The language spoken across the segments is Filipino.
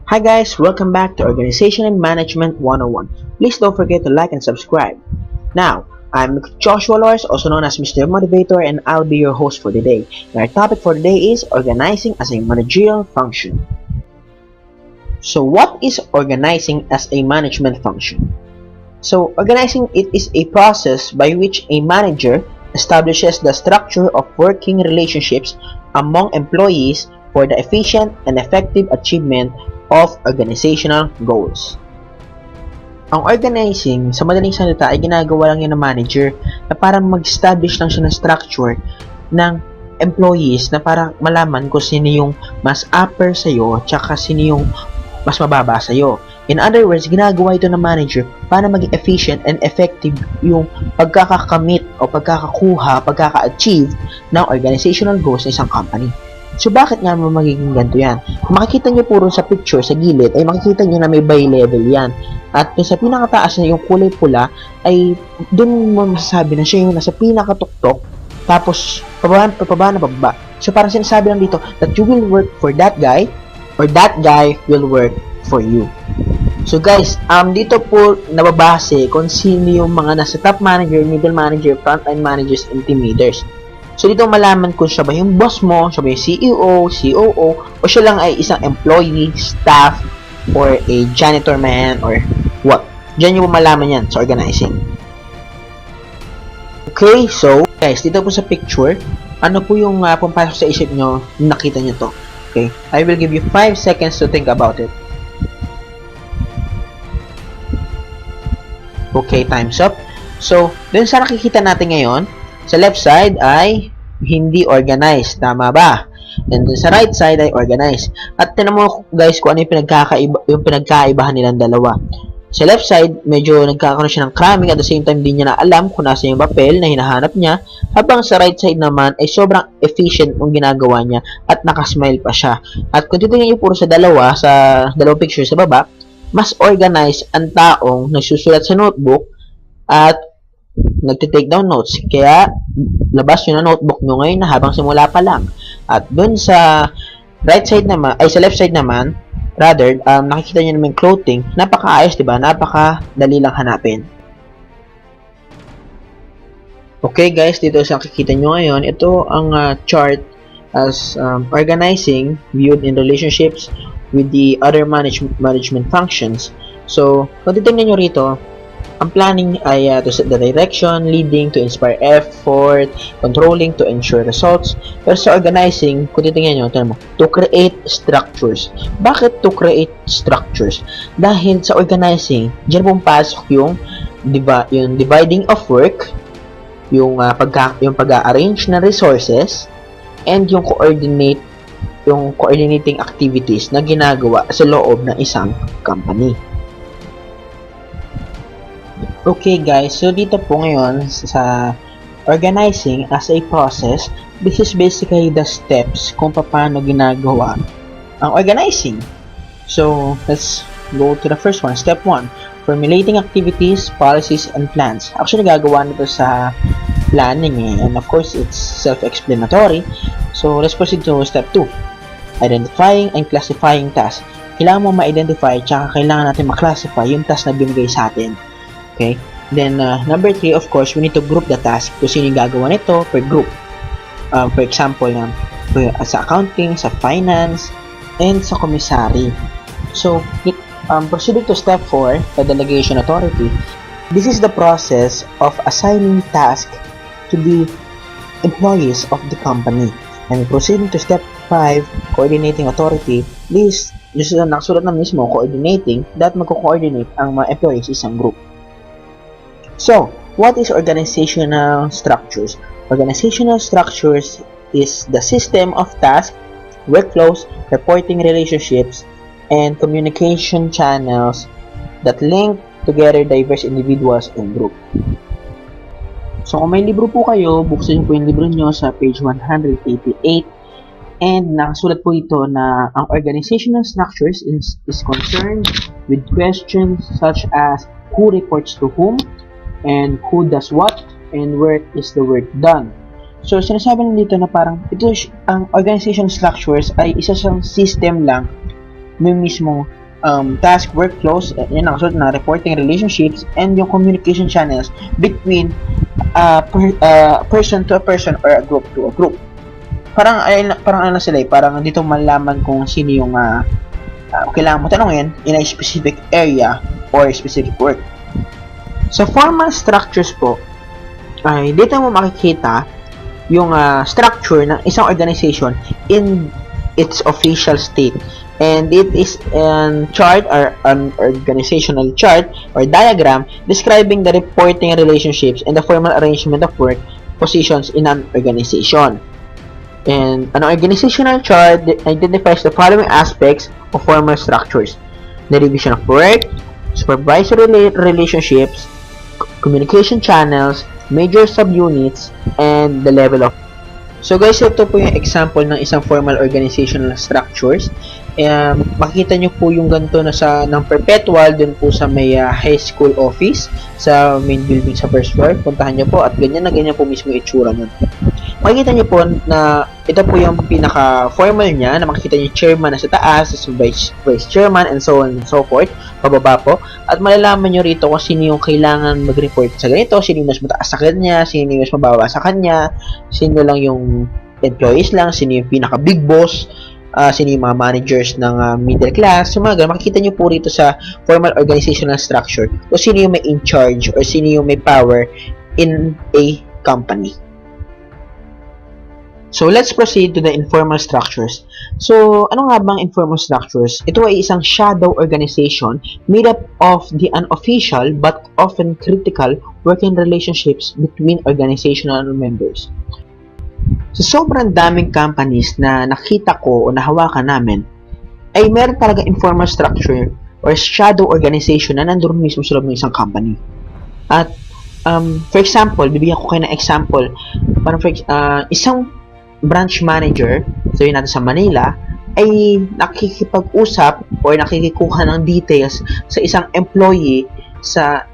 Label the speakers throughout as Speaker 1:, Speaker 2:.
Speaker 1: Hi guys, welcome back to Organization and Management 101. Please don't forget to like and subscribe. Now, I'm Joshua Oloris, also known as Mr. Motivator, and I'll be your host for today. And our topic for today is organizing as a managerial function. So what is organizing as a management function? So organizing it is a process by which a manager establishes the structure of working relationships among employees for the efficient and effective achievement of organizational goals. Ang organizing, sa madaling salita, ay ginagawa lang yan ng manager na parang mag-establish lang siya ng structure ng employees na parang malaman kung sino yung mas upper sa'yo tsaka sino yung mas mababa sa'yo. In other words, ginagawa ito ng manager para maging efficient and effective yung pagkakakamit o pagkaka-achieve ng organizational goals ng isang company. So, bakit nga magiging ganito yan? Kung makikita nyo puro sa picture, sa gilid, ay makikita nyo na may by level yan. At sa pinakataas na yung kulay pula, ay dun mo masasabi na siya yung nasa pinakatuktok, tapos pababa. So, parang sinasabi lang dito that you will work for that guy, or that guy will work for you. So, guys, dito po nababase kung sino yung mga nasa top manager, middle manager, frontline managers, and team leaders. So, dito malaman kung siya ba yung boss mo, siya ba yung CEO, COO, o siya lang ay isang employee, staff, or a janitor man, or what. Diyan yung malaman yan sa organizing. Okay, so, guys, dito po sa picture, ano po yung pumapasok sa isip nyo, nakita nyo to. Okay, I will give you 5 seconds to think about it. Okay, time's up. So, dun sa nakikita natin ngayon, sa left side ay hindi organized. Tama ba? And sa right side ay organized. At tinan mo guys kung ano yung pinagkaibahan nilang dalawa. Sa left side, medyo nagkakaroon siya ng cramming at the same time di niya na alam kung nasa yung papel na hinahanap niya. Habang sa right side naman ay sobrang efficient yung ginagawa niya at nakasmile pa siya. At kung titingnan niyo puro sa dalawang picture sa baba, mas organized ang taong nagsusulat sa notebook at nagte-take down notes. Kaya, labas nyo na notebook nyo ngayon na habang simula pa lang. At dun sa sa left side naman, nakikita nyo naman yung clothing. Napakaayos, diba? Napakadali lang hanapin. Okay, guys, dito sa nakikita nyo ngayon, ito ang chart as organizing viewed in relationships with the other management functions. So, kung titignan nyo rito, ang planning ay to set the direction, leading to inspire effort, controlling to ensure results. Pero sa organizing, kung titingnan nyo, to create structures. Bakit to create structures? Dahil sa organizing, dyan pumapasok yung dividing of work, yung pag-arrange ng resources, and yung coordinating activities na ginagawa sa loob ng isang company. Okay guys, so dito po ngayon sa organizing as a process, this is basically the steps kung paano ginagawa ang organizing. So, let's go to the first one. Step 1, formulating activities, policies, and plans. Actually, gagawa nito sa planning and of course, it's self-explanatory. So, let's proceed to step 2, identifying and classifying tasks. Kailangan mo ma-identify tsaka kailangan natin ma-classify yung task na binigay sa atin. Okay? Then, number 3, of course, we need to group the task. Kung sino yung gagawa nito per group. For example, sa accounting, sa finance, and sa commissary. So, proceeding to step 4, the delegation authority. This is the process of assigning tasks to the employees of the company. And proceeding to step 5, coordinating authority. This is nakasulat na mismo, coordinating, that magko-coordinate ang mga employees isang group. So, what is organizational structures? Organizational structures is the system of tasks, workflows, reporting relationships, and communication channels that link together diverse individuals and group. So, kung may libro po kayo, buksan niyo po yung libro niyo sa page 188 and nakasulat po ito na ang organizational structures is concerned with questions such as who reports to whom, and who does what, and where is the work done. So, sinasabi nila dito na parang ito ang organization structures ay isa siyang system lang may mismong task, workflows, yan ang kasunod na reporting, relationships, and yung communication channels between person to a person or a group to a group. Parang ano sila parang dito malaman kung sino yung kailangan mo tanungin in a specific area or specific work. Sa formal structures po, ay dito mo makikita yung structure ng isang organization in its official state. And it is a chart or an organizational chart or diagram describing the reporting relationships and the formal arrangement of work positions in an organization. And an organizational chart identifies the following aspects of formal structures: the division of work, supervisory relationships, communication channels, major subunits, and the level of. So guys, ito po yung example ng isang formal organizational structures. Makikita nyo po yung ganito na ng perpetual dun po sa may high school office sa main building sa first floor. Puntahan nyo po at ganyan po mismo yung itsura nun. Makikita nyo po na ito po yung pinaka-formal niya, na makikita nyo chairman na sa taas, vice chairman, and so on and so forth, pababa po. At malalaman nyo rito kung sino yung kailangan mag-report sa ganito, sino yung mas mataas sa kanya, sino yung mas mababa sa kanya, sino lang yung employees lang, sino yung pinaka-big boss, sino yung mga managers ng middle class. So mga ganun, makikita nyo po rito sa formal organizational structure kung sino yung may in charge or sino yung may power in a company. So, let's proceed to the informal structures. So, ano nga bang informal structures? Ito ay isang shadow organization made up of the unofficial but often critical working relationships between organizational members. So, sobrang daming companies na nakita ko o nahawakan namin ay meron talaga informal structure or shadow organization na nandun mismo sa loob ng isang company. At, for example, bibigyan ko kayo ng example. Parang isang branch manager, sabihin natin sa Manila, ay nakikipag-usap or nakikikuha ng details sa isang employee sa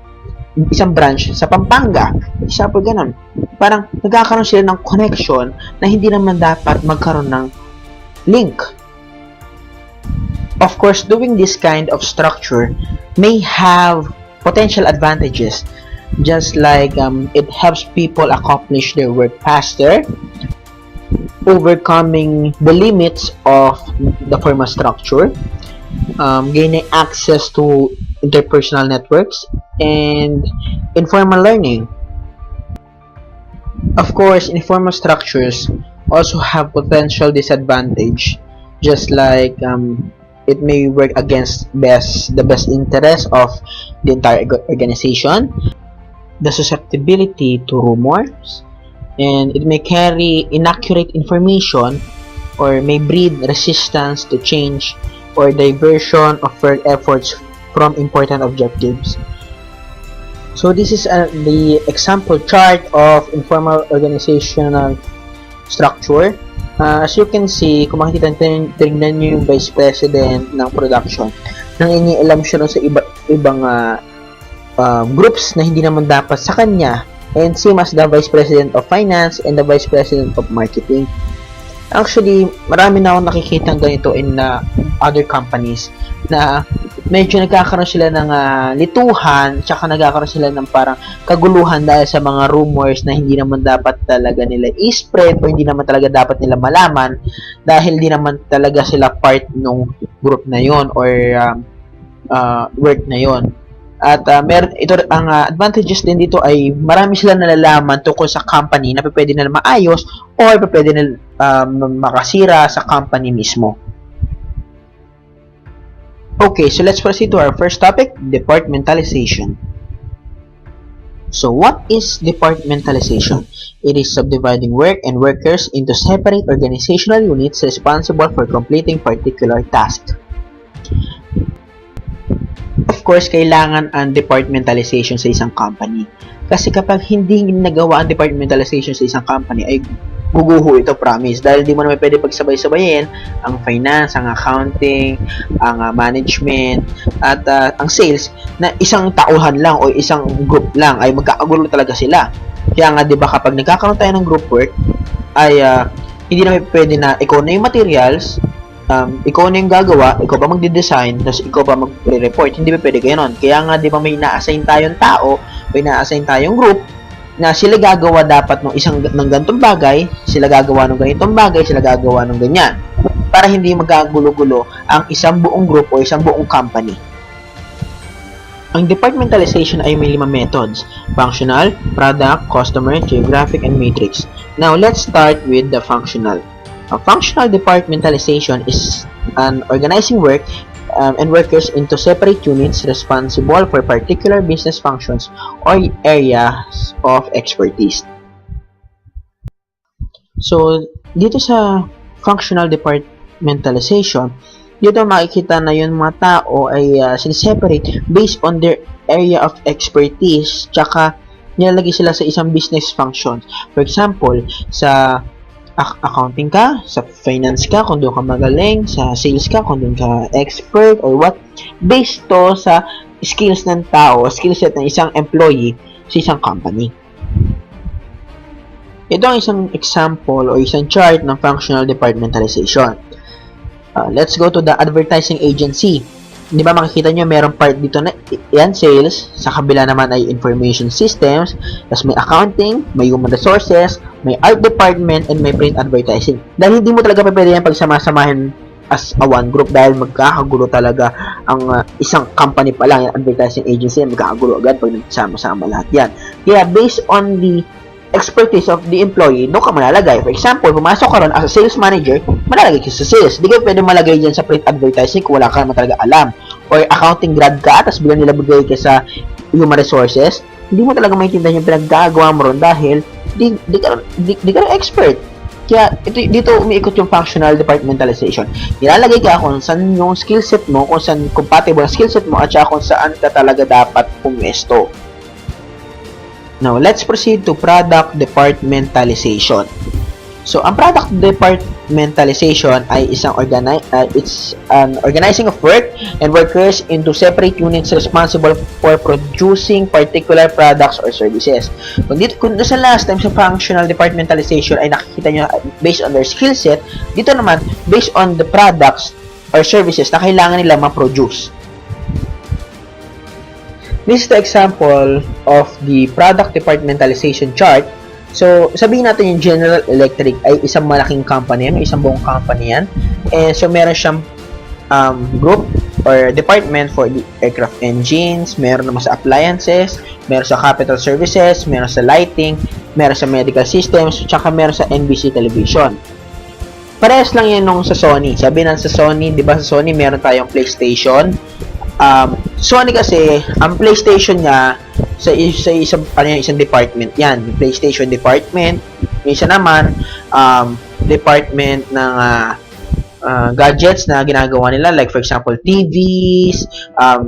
Speaker 1: isang branch sa Pampanga. Example ganun. Parang nagkakaroon sila ng connection na hindi naman dapat magkaroon ng link. Of course, doing this kind of structure may have potential advantages, just like it helps people accomplish their work faster, overcoming the limits of the formal structure, gaining access to interpersonal networks, and informal learning. Of course, informal structures also have potential disadvantage, just like it may work against the best interest of the entire organization, the susceptibility to rumors, and it may carry inaccurate information or may breed resistance to change or diversion of efforts from important objectives. So this is the example chart of informal organizational structure. As you can see, kung makikita tingnan nyo yung vice president ng production, nang inialam siya sa ibang groups na hindi naman dapat sa kanya, and same as the Vice President of Finance and the Vice President of Marketing. Actually, marami na akong nakikita ganito in other companies na medyo nagkakaroon sila ng lituhan, tsaka nagkakaroon sila ng parang kaguluhan dahil sa mga rumors na hindi naman dapat talaga nila i-spread o hindi naman talaga dapat nila malaman dahil hindi naman talaga sila part ng group na yon or work na yon. At ang advantages din dito ay marami silang nalalaman tungkol sa company na pwede nila maayos o pwede nila makasira sa company mismo. Okay, so let's proceed to our first topic, departmentalization. So what is departmentalization? It is subdividing work and workers into separate organizational units responsible for completing particular tasks. Of course, kailangan ang departmentalization sa isang company. Kasi kapag hindi nagawa ang departmentalization sa isang company, ay guguho ito, promise. Dahil di mo naman pwede pagsabay-sabayin ang finance, ang accounting, ang management, at ang sales na isang tauhan lang o isang group lang ay magkakagulo talaga sila. Kaya nga, di ba, kapag nagkakaroon tayo ng group work, ay hindi naman pwede na ikaw na yung materials, ikaw na yung gagawa, ikaw pa magde-design, tapos ikaw pa magre-report. Hindi ba pwede ganoon? Kaya nga, di ba may na-assign tayong tao, may na-assign tayong group, na sila gagawa dapat ng ganitong bagay, sila gagawa ng ganitong bagay, sila gagawa ng ganyan. Para hindi magagulo-gulo ang isang buong group o isang buong company. Ang departmentalization ay may 5 methods: functional, product, customer, geographic, and matrix. Now, let's start with the functional. A functional departmentalization is an organizing work and workers into separate units responsible for particular business functions or areas of expertise. So, dito sa functional departmentalization, dito makikita na yung mga tao ay siniseparate based on their area of expertise, tsaka nilalagay sila sa isang business functions. For example, sa accounting ka, sa finance ka kung doon ka magaling, sa sales ka kung doon ka expert or what, based to sa skills ng tao, skill set ng isang employee sa isang company. Ito ang isang example o isang chart ng functional departmentalization. Let's go to the advertising agency. Di ba makikita nyo, merong part dito na yan, sales. Sa kabila naman ay information systems. Tapos may accounting, may human resources, may art department, and may print advertising. Dahil hindi mo talaga pwede yan pagsama-samahin as a one group dahil magkakagulo talaga ang isang company pa lang, yung advertising agency, magkakagulo agad pag nagsama-sama lahat yan. Kaya based on the expertise of the employee, doon ka malalagay. For example, pumasok ka ron as a sales manager, malalagay ka sa sales. Hindi ka pwede malagay dyan sa print advertising kung wala ka naman talaga alam. Or accounting grad ka, tapos biglang nilabagay ka sa human resources, hindi mo talaga maintindihan yung pinaggagawa mo ron dahil di ka rin expert. Kaya dito umiikot yung functional departmentalization. Nilalagay ka kung saan yung skill set mo, kung saan compatible ang skill set mo, at saka kung saan ka talaga dapat pumesto. Now, let's proceed to product departmentalization. So, ang product departmentalization ay isang it's an organizing of work and workers into separate units responsible for producing particular products or services. Kung sa last time sa functional departmentalization ay nakikita nyo based on their skill set, dito naman based on the products or services na kailangan nila ma-produce. This is the example of the product departmentalization chart. So, sabihin natin yung General Electric ay isang malaking company yan, isang buong company yan. And so, meron siyang group or department for the aircraft engines, meron naman sa appliances, meron sa capital services, meron sa lighting, meron sa medical systems, tsaka meron sa NBC television. Parehas lang yan nung sa Sony. Sabi na sa Sony, di ba sa Sony meron tayong PlayStation. Sony kasi, ang PlayStation niya sa isang department yan, yung PlayStation department. Yung isa naman, department ng gadgets na ginagawa nila, like for example, TVs,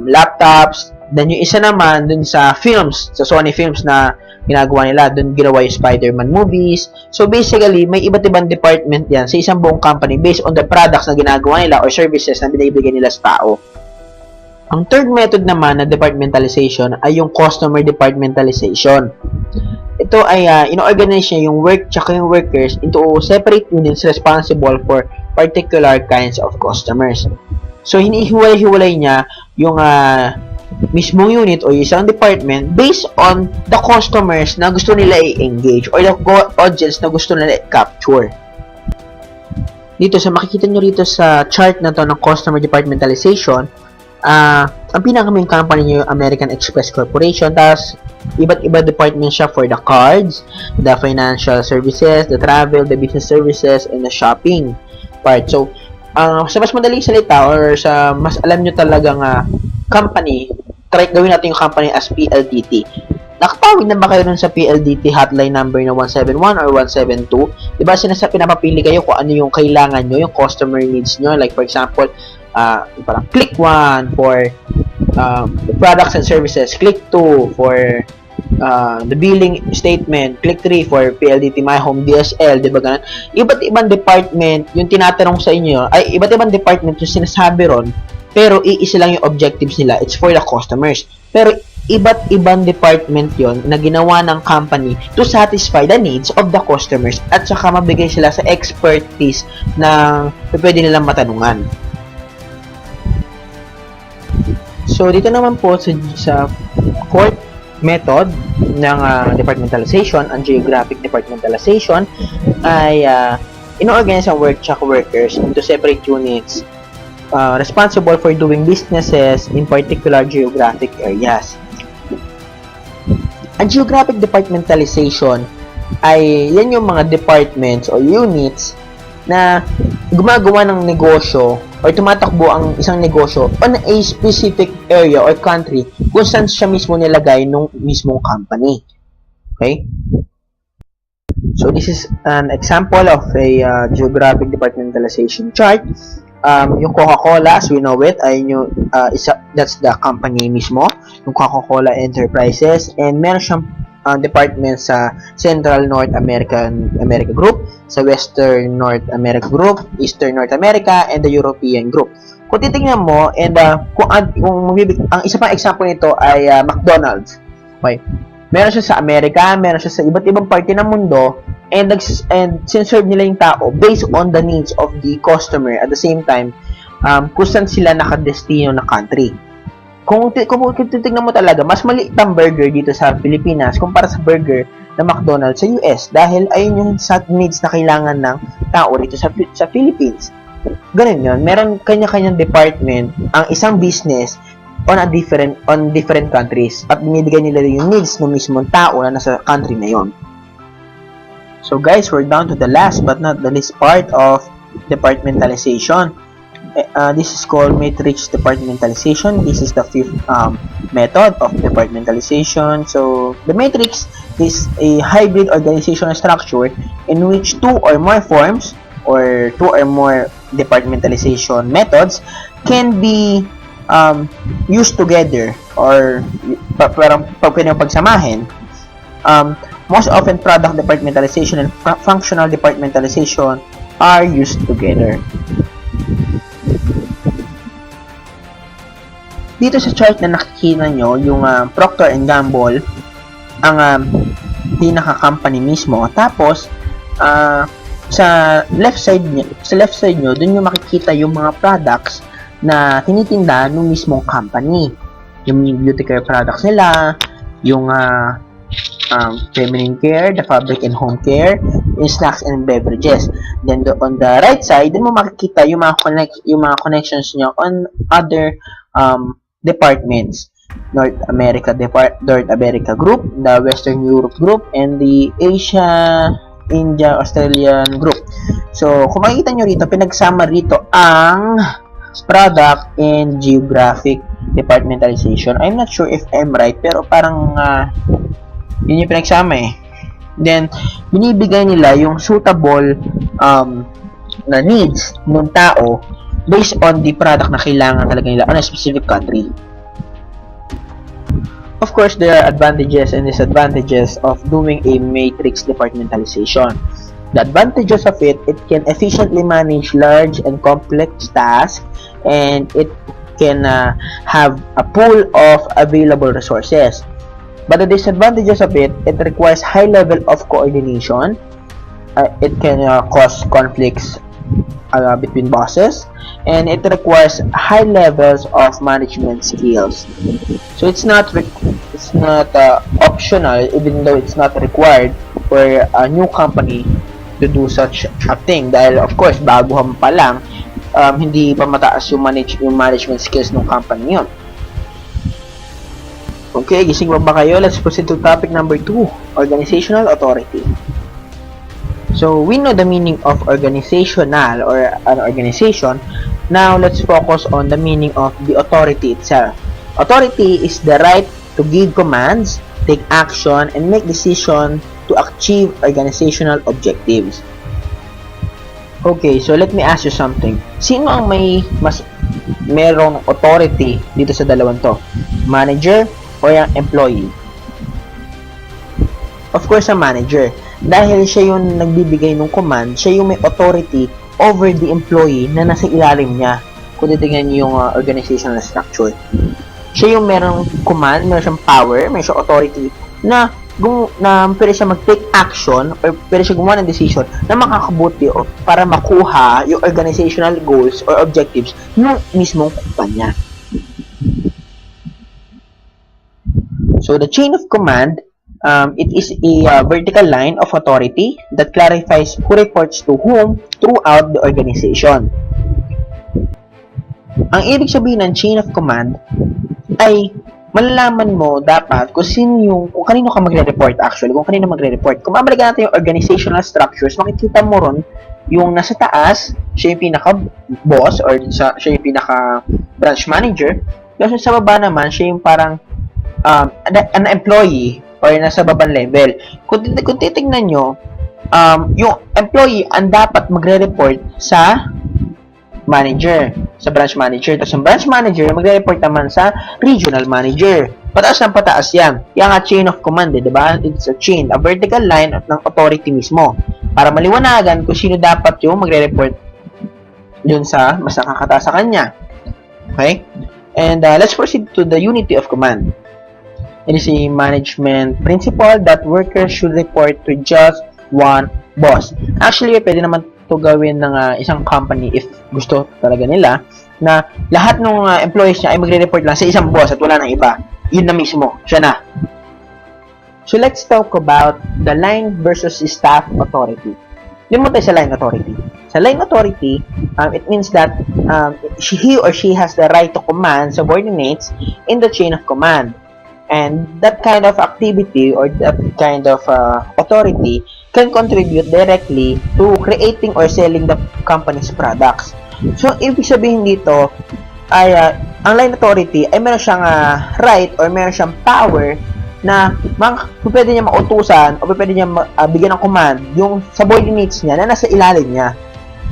Speaker 1: laptops. Then yung isa naman, dun sa films, sa Sony Films na ginagawa nila, dun ginawa yung Spider-Man movies. So basically, may iba't ibang department yan sa isang buong company based on the products na ginagawa nila or services na binibigay nila sa tao. Ang third method naman na departmentalization ay yung customer departmentalization. Ito ay ino-organize niya yung work tsaka yung workers into separate units responsible for particular kinds of customers. So, hinihiwalay-hiwalay niya yung mismong unit o isang department based on the customers na gusto nila i-engage or the audience na gusto nila i-capture. Dito, makikita nyo rito sa chart na to ng customer departmentalization, ang pinaka-main company niyo yung American Express Corporation, tapos iba't iba department siya for the cards, the financial services, the travel, the business services, and the shopping part. So, sa mas madaling salita or sa mas alam nyo talagang company, try gawin natin yung company as PLDT. Nakatawag na ba kayo nun sa PLDT hotline number na 171 or 172? Diba pinapapili kayo kung ano yung kailangan nyo, yung customer needs nyo. Like for example, parang click 1 for the products and services, click 2 for the billing statement, click 3 for PLDT My Home DSL, diba ganun? Iba't ibang department yung tinatanong sa inyo, ay iba't ibang department yung sinasabi ron, pero iisa lang yung objectives nila, it's for the customers. Pero iba't ibang department yon na ginawa ng company to satisfy the needs of the customers at saka mabigay sila sa expertise na pwede nilang matanungan. So, dito naman po sa fourth method ng departmentalization, ang geographic departmentalization, ay ino-organize ang workers into separate units responsible for doing businesses in particular geographic areas. Ang geographic departmentalization ay yan yung mga departments o units na gumagawa ng negosyo o tumatakbo ang isang negosyo on a specific area or country kung saan siya mismo nilagay nung mismong company. Okay? So, this is an example of a geographic departmentalization chart. Yung Coca-Cola, as we know it, ay that's the company mismo, yung Coca-Cola Enterprises, and meron siyang department sa Central North America Group, sa Western North America Group, Eastern North America, and the European Group. Kung titingnan mo, and ang isa pang example nito ay McDonald's. Okay. Meron siya sa Amerika, meron siya sa iba't ibang parte ng mundo, and sinserve nila yung tao based on the needs of the customer at the same time kung saan sila nakadestino na country. Kung titignan mo talaga, mas maliit ang burger dito sa Pilipinas kumpara sa burger na McDonald's sa US dahil ayun yung needs na kailangan ng tao dito sa Philippines. Ganun yun. Meron kanya-kanyang department ang isang business on different countries at binibigay nila yung needs ng mismong tao na nasa country na yon. So guys, we're down to the last but not the least part of departmentalization. This is called matrix departmentalization. This is the fifth method of departmentalization. So the matrix is a hybrid organizational structure in which two or more forms or two or more departmentalization methods can be used together or parang pwede pagsamahin. Most often, product departmentalization and functional departmentalization are used together. Dito sa chart na nakikita nyo, yung Procter & Gamble, ang pinaka-company mismo. Tapos, sa left side nyo, dun nyo makikita yung mga products na tinitinda ng mismong company. Yung beauty care products nila, yung feminine care, the fabric and home care, yung snacks and beverages. Then on the right side, dun mo makikita yung mga connections nyo on other departments. North America Group, the Western Europe Group, and the Asia, India, Australian Group. So, kung makikita nyo rito, pinagsama rito ang product and geographic departmentalization. I'm not sure if I'm right, pero parang yun yung pinagsama eh. Then, binibigay nila yung suitable na needs ng tao based on the product na kailangan talaga nila on a specific country. Of course, there are advantages and disadvantages of doing a matrix departmentalization. The advantages of it can efficiently manage large and complex tasks, and it can have a pool of available resources. But the disadvantages of it requires high level of coordination. It can cause conflicts between bosses, and it requires high levels of management skills. So it's not optional, even though it's not required for a new company to do such a thing. Dahil of course, baguhan pa lang, hindi pa mataas yung management skills ng company yun. Okay, gising ba kayo? Let's proceed to topic number 2, organizational authority. So, we know the meaning of organizational or an organization. Now, let's focus on the meaning of the authority itself. Authority is the right to give commands, take action, and make decisions to achieve organizational objectives. Okay, so let me ask you something. Sino ang merong authority dito sa dalawang to? Manager o yung employee? Of course, a manager. Dahil siya yung nagbibigay ng command, siya yung may authority over the employee na nasa ilalim niya. Kung titignan niyo yung organizational structure. Siya yung merong command, meron siyang power, meron siyang authority na pwede siya mag-take action or pwede siya gumawa ng decision na makakabuti o para makuha yung organizational goals or objectives ng mismong kumpanya. So the chain of command, it is a vertical line of authority that clarifies who reports to whom throughout the organization. Ang ibig sabihin ng chain of command ay malalaman mo dapat kung kanino ka magre-report actually, kung kanino magre-report. Kung mabalikan natin yung organizational structures, makikita mo ron yung nasa taas, siya yung pinaka-boss or siya yung pinaka-branch manager. Kasi sa baba naman, siya yung parang an employee or nasa babang level. Kung titignan nyo, yung employee ang dapat magre-report sa manager, sa branch manager. Tapos yung branch manager magre-report naman sa regional manager. Pataas ng pataas yan. Yan nga chain of command, diba? It's a chain, a vertical line ng authority mismo. Para maliwanagan kung sino dapat yung magre-report dun sa mas nakakataas sa kanya. Okay? And let's proceed to the unity of command. It is a management principle that workers should report to just one boss. Actually, pwede naman to gawin ng isang company if gusto talaga nila na lahat ng employees niya ay magre-report lang sa isang boss at wala nang iba. Yun na mismo. Siya na. So, let's talk about the line versus staff authority. Yun mo tayo sa line authority. Sa line authority, it means that he or she has the right to command subordinates in the chain of command. And that kind of activity or that kind of authority can contribute directly to creating or selling the company's products. So, ibig sabihin dito ay ang line authority ay meron siyang right or meron siyang power na pwede niya mautusan o pwede niya bigyan ng command yung subordinates niya na nasa ilalim niya.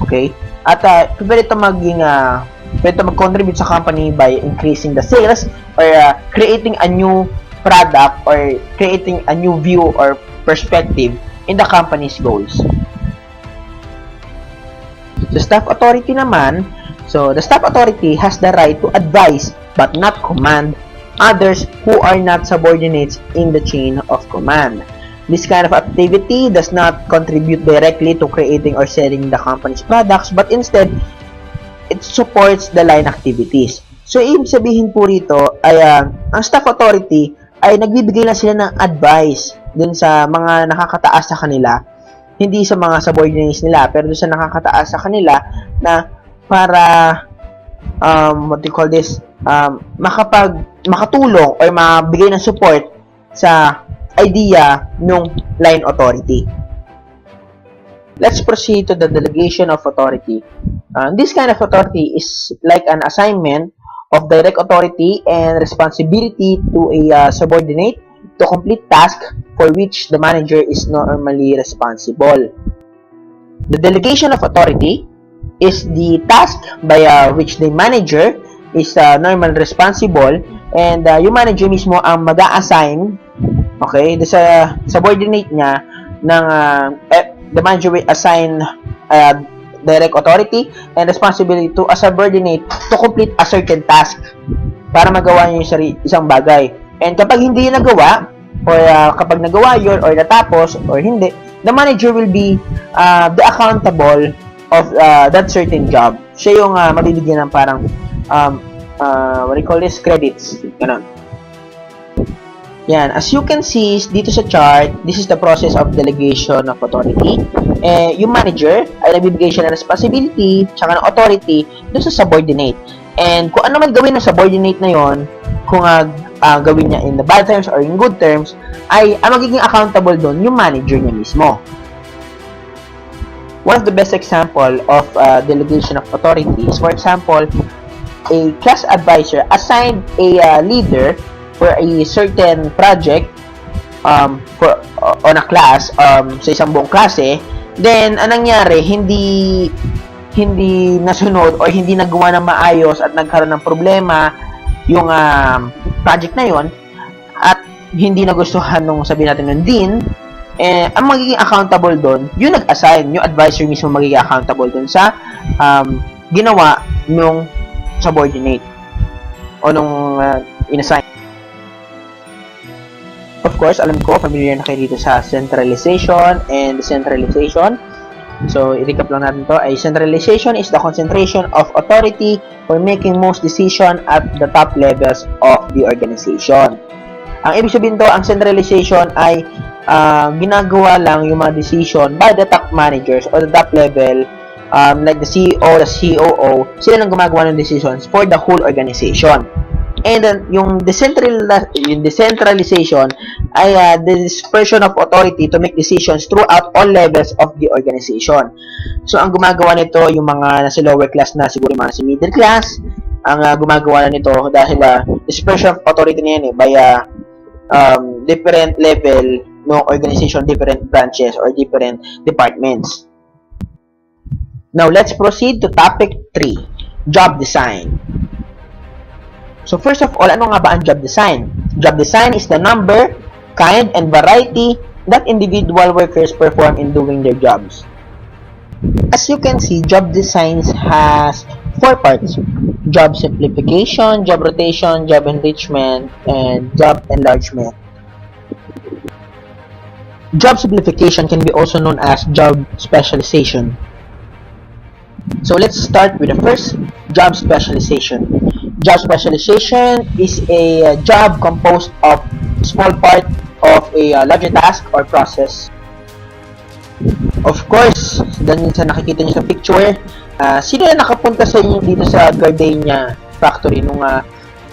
Speaker 1: Okay? At pwede ito mag-contribute sa company by increasing the sales or creating a new product or creating a new view or perspective in the company's goals. The staff authority naman, so the staff authority has the right to advise but not command others who are not subordinates in the chain of command. This kind of activity does not contribute directly to creating or selling the company's products, but instead, it supports the line activities. So, ibig sabihin po rito ay ang staff authority ay nagbibigay lang sila ng advice dun sa mga nakakataas sa kanila, hindi sa mga subordinates nila, pero dun sa nakakataas sa kanila na para makatulong or mabigay ng support sa idea ng line authority. Let's proceed to the delegation of authority. This kind of authority is like an assignment of direct authority and responsibility to a subordinate to complete task for which the manager is normally responsible. The delegation of authority is the task by which the manager is normally responsible and yung manager mismo ang mag-a-assign sa subordinate niya ng the manager will assign direct authority and responsibility to a subordinate to complete a certain task para magawa niya yung isang bagay. And kapag hindi yun nagawa, or kapag nagawa yun, or natapos, or hindi, the manager will be the accountable of that certain job. Siya yung mabibigyan ng parang credits. Ganun. Yan. As you can see dito sa chart, this is the process of delegation of authority. Yung manager ay nagbibigay siya ng responsibility tsaka ng authority dun sa subordinate. And kung ano man gawin ng subordinate na yon, kung gawin niya in the bad terms or in good terms, ay ang magiging accountable dun yung manager niya mismo. One of the best example of delegation of authority is, for example, a class advisor assigned a leader for a certain project on a class sa isang buong klase. Then anong nangyari, hindi nasunod or hindi nagawa ng maayos at nagkaroon ng problema yung project na yon at hindi nagustuhan nung sabihin natin ng dean, ang magiging accountable doon yung nag-assign, yung advisor mismo magiging accountable doon sa ginawa nung subordinate. o nung inassign. Of course, alam ko, familiar na kayo dito sa centralization and decentralization. So, i-recap lang natin to. Ay, centralization is the concentration of authority for making most decision at the top levels of the organization. Ang ibig sabihin to, ang centralization ay ginagawa lang yung mga decision by the top managers or the top level, like the CEO, the COO, sila lang gumagawa ng decisions for the whole organization. And then, yung decentralization ay the dispersion of authority to make decisions throughout all levels of the organization. So, ang gumagawa nito, yung mga nasa lower class na, siguro yung mga nasa middle class, ang gumagawa na nito dahil dispersion of authority na yan by different level no organization, different branches or different departments. Now, let's proceed to topic 3, job design. So, first of all, ano nga ba ang job design? Job design is the number, kind, and variety that individual workers perform in doing their jobs. As you can see, job designs has 4 parts: job simplification, job rotation, job enrichment, and job enlargement. Job simplification can be also known as job specialization. So let's start with the first, job specialization. Job specialization is a job composed of small part of a larger task or process. Of course, ganyan sa nakikita niyo sa picture, sino na nakapunta sa inyo dito sa Gardenia factory nung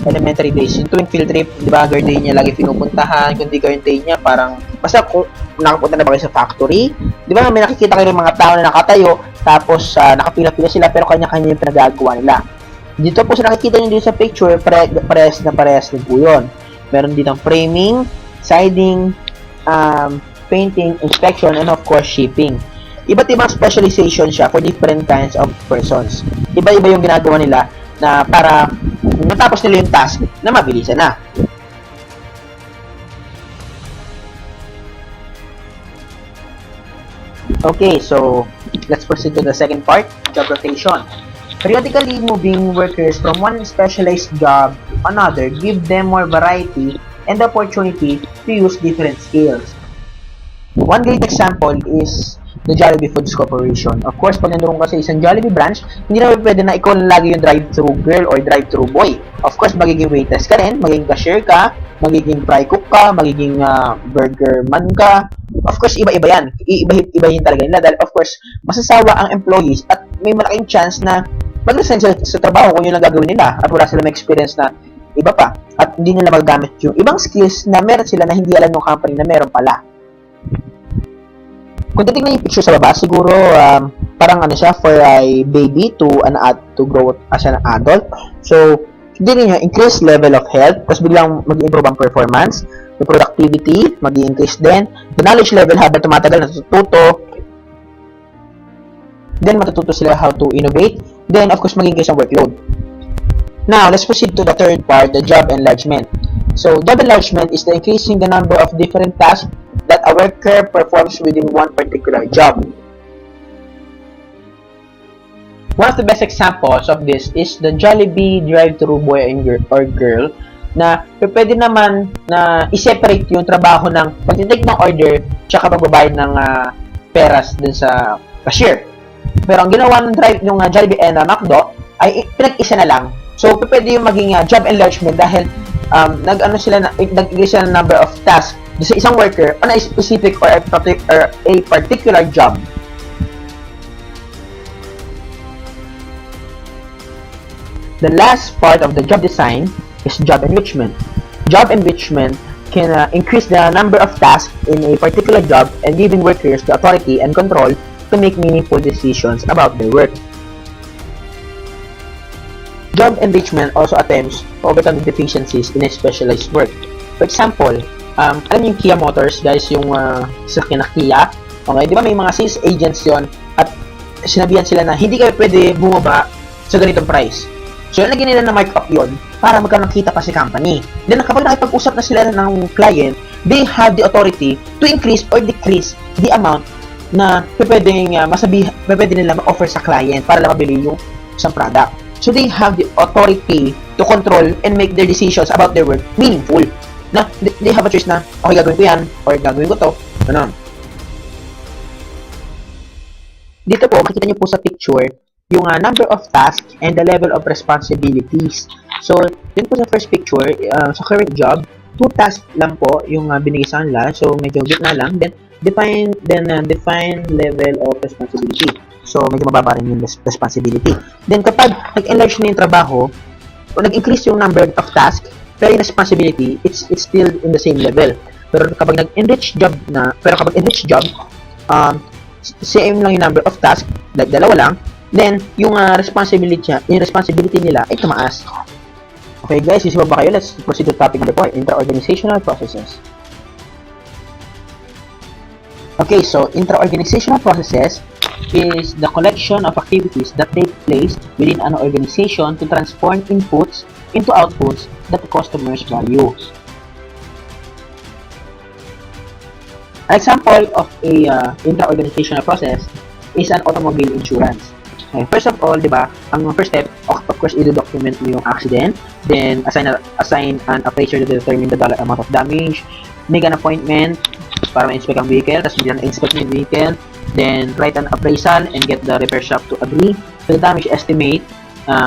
Speaker 1: elementary days? Yung tuwing field trip, di ba, Gardenia lagi pinupuntahan. Kung di Gardenia, parang, basta kung nakapunta na ba kayo sa factory, di ba, may nakikita kayo ng mga tao na nakatayo, tapos nakapila-pila sila, pero kanya-kanya yung pinagagawa nila. Dito po sa nakikita nyo dito sa picture, parehas na po yun. Meron dito framing, siding, painting, inspection, and of course, shipping. Iba't ibang specialization siya for different kinds of persons. Iba-iba yung ginagawa nila na para matapos nila yung task na mabilisan na. Okay, so let's proceed to the second part, job rotation. Periodically moving workers from one specialized job to another give them more variety and the opportunity to use different skills. One great example is the Jollibee Foods Corporation. Of course, pag nandoon ka sa isang Jollibee branch, hindi na pwede na ikaw lagi yung drive-thru girl or drive-thru boy. Of course, magiging waitress ka rin, magiging cashier ka, magiging fry cook ka, magiging burger man ka. Of course, iba-iba yan. Iba-ibahin talaga nila dahil of course, masasawa ang employees at may malaking chance na mag-resign sa trabaho kung yun lang gagawin nila at wala silang experience na iba pa. At hindi nila magagamit yung ibang skills na meron sila na hindi alam ng company na meron pala. Kung titignan yung picture sa baba, siguro parang ano siya for a baby to grow as an adult. So, hindi rin yung increase level of health, tapos biglang mag-improve ang performance, yung productivity, mag-increase din, the knowledge level habang tumatagal, natututo, then matututo sila how to innovate, then of course mag-increase ang workload. Now, let's proceed to the third part, the job enlargement. So, job enlargement is the increasing the number of different tasks that a worker performs within one particular job. One of the best examples of this is the Jollibee drive-thru boy or girl na pwede naman na i-separate yung trabaho ng pag-take ng order tsaka pagbabayad ng peras dun sa cashier. Pero ang ginawa ng Jollibee and McDo ay pinag-isa na lang. So, pwede yung maging job enlargement dahil nag-increase sila ng number of tasks sa isang worker on a specific or a particular job. The last part of the job design is job enrichment. Job enrichment can increase the number of tasks in a particular job and giving workers the authority and control to make meaningful decisions about their work. Job enrichment also attempts to overcome the deficiencies in a specialized work. For example, alam niyo yung Kia Motors, guys, yung sasakyan na Kia. Okay, di ba may mga sales agents yon at sinabihan sila na hindi kayo pwede bumaba sa ganitong price. So, nalagyan nila na markup yon para magkaroon ng kita pa si company. Then, kapag nakipag-usap na sila ng client, they have the authority to increase or decrease the amount na pwede nila ma-offer sa client para lang mabili yung isang product. So they have the authority to control and make their decisions about their work meaningful. Na they have a choice na, okay, gagawin ko yan, or gagawin ko to, ganun. Dito po, makikita nyo po sa picture, yung number of tasks and the level of responsibilities. So, yun po sa first picture, sa current job, 2 tasks lang po yung binigay sa kanila. So, medyo gitna lang. Then, define level of responsibility. So, medyo mababa rin yung responsibility. Then, kapag nag-enlarge na yung trabaho, o nag-increase yung number of tasks, pero yung responsibility, it's still in the same level. Pero kapag nag-enrich job, same lang yung number of tasks, like dalawa lang, then yung responsibility nila ay tumaas. Okay guys, sisipa ba kayo? Let's proceed to topic number 4, intra-organizational processes. Okay, so intra-organizational processes is the collection of activities that take place within an organization to transform inputs into outputs that the customers value. An example of a intra-organizational process is an automobile insurance. Okay, first of all, di ba, ang first step, of course, i-document mo yung accident, then assign an appraiser to determine the dollar amount of damage, make an appointment para ma-inspect ang vehicle, tapos inspect yung vehicle, then write an appraisal and get the repair shop to agree to the damage estimate,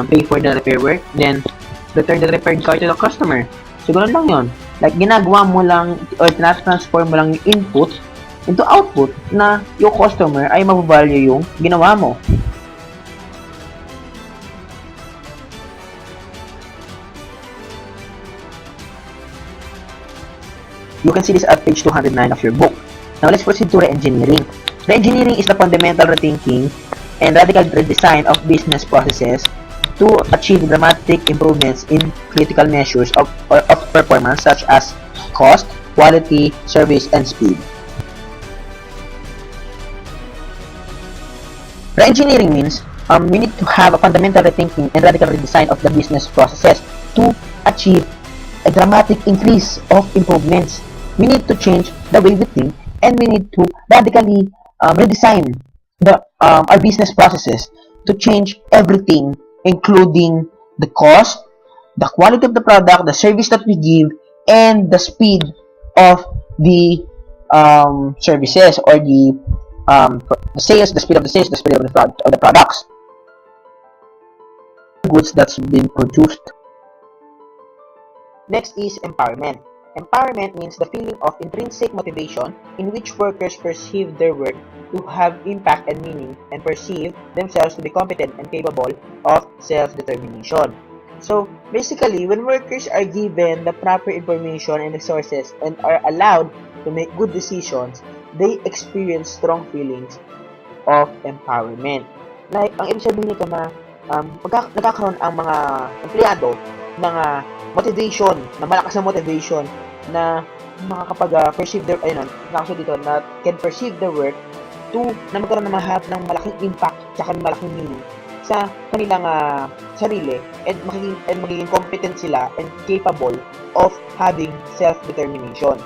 Speaker 1: pay for the repair work, then return the repaired car to the customer. So, ganun lang yun. Like, ginagawa mo lang, or transform mo lang yung input into output na yung customer ay mabavalue yung ginawa mo. You can see this at page 209 of your book. Now, let's proceed to re-engineering. Re-engineering is the fundamental rethinking and radical redesign of business processes to achieve dramatic improvements in critical measures of performance such as cost, quality, service, and speed. Re-engineering means we need to have a fundamental rethinking and radical redesign of the business processes to achieve a dramatic increase of improvements. We need to change the way we think, and we need to radically redesign our business processes to change everything, including the cost, the quality of the product, the service that we give, and the speed of the services, or the sales, the speed of the sales, the speed of the products, goods that's been produced. Next is empowerment. Empowerment means the feeling of intrinsic motivation in which workers perceive their work to have impact and meaning, and perceive themselves to be competent and capable of self-determination. So, basically, when workers are given the proper information and resources and are allowed to make good decisions, they experience strong feelings of empowerment. Like, ang ibig sabihin nito na nagkakaroon ang mga empleyado ng motivation, na malakas na motivation na makakapag-perceive their, dito, na can perceive their work na magkaroon ng malaking impact tsaka malaking meaning sa kanilang sarili, and magiging competent sila and capable of having self-determination.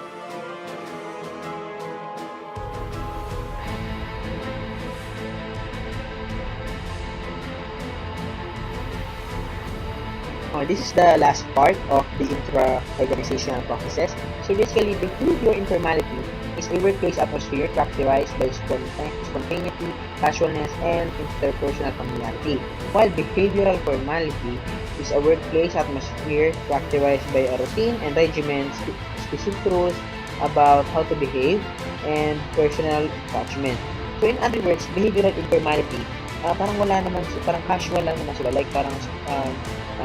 Speaker 1: This is the last part of the intra-organizational processes. So basically, behavior informality is a workplace atmosphere characterized by spontaneity, casualness, and interpersonal familiarity. While behavioral formality is a workplace atmosphere characterized by a routine and regimen, specific rules about how to behave, and personal attachment. So in other words, behavioral informality, parang wala naman, parang casual lang naman sila, like parang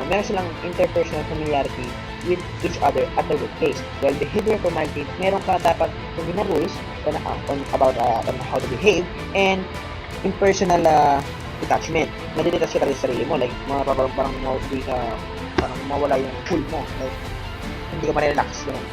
Speaker 1: meron silang interpersonal familiarity with each other at the workplace. While behavioral formality, meron ka dapat kung na rules about how to behave, and impersonal detachment. Nadidetach ka sa sarili mo, like parang mawala yung cool mo, like hindi ka ma-relax, gano'n.